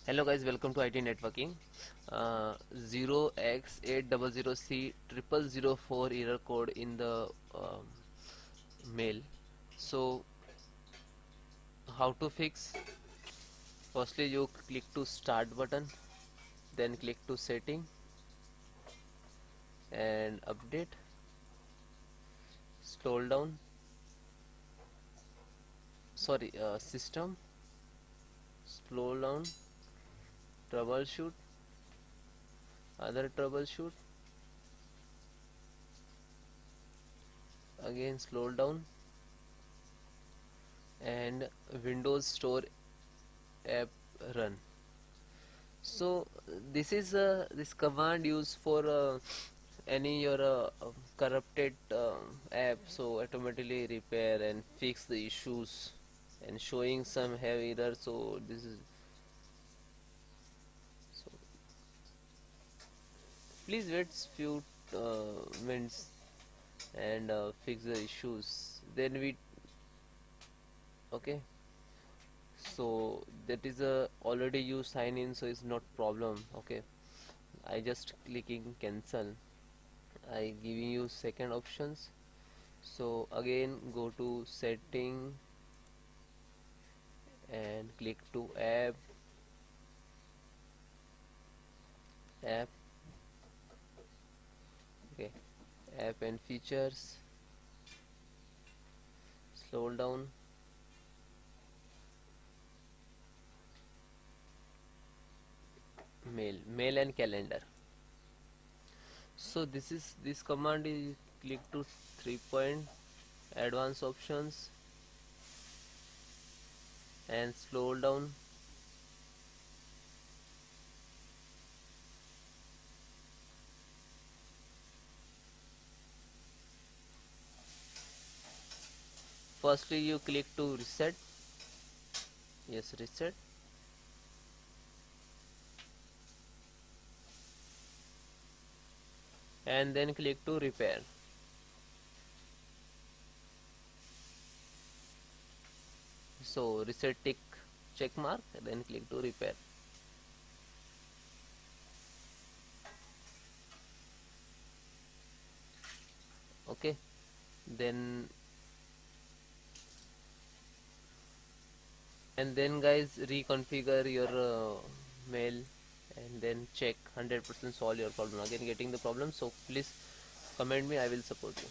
Hello guys, welcome to IT Networking. 0x800c0004 error code in the mail. So how to fix? Firstly, you click to start button, then click to setting and update. Scroll down. System. Scroll down. Troubleshoot. Other troubleshoot. Again, scroll down and Windows Store app run. So this command used for any your corrupted app, so automatically repair and fix the issues and showing some have error. So this is, so please wait few minutes and fix the issues, then we, okay. So that is already you sign in, so it's not problem. Okay, I just clicking cancel. I giving you second options. So again go to setting and click to app. Okay, app and features. Scroll down, mail and calendar. So this command is click to 3 point advanced options and scroll down. Firstly you click to reset. Yes, reset. And then click to repair. So reset tick check mark, then click to repair. Okay, then and then guys reconfigure your mail and then check 100% solve your problem. Again getting the problem, so please comment me, I will support you.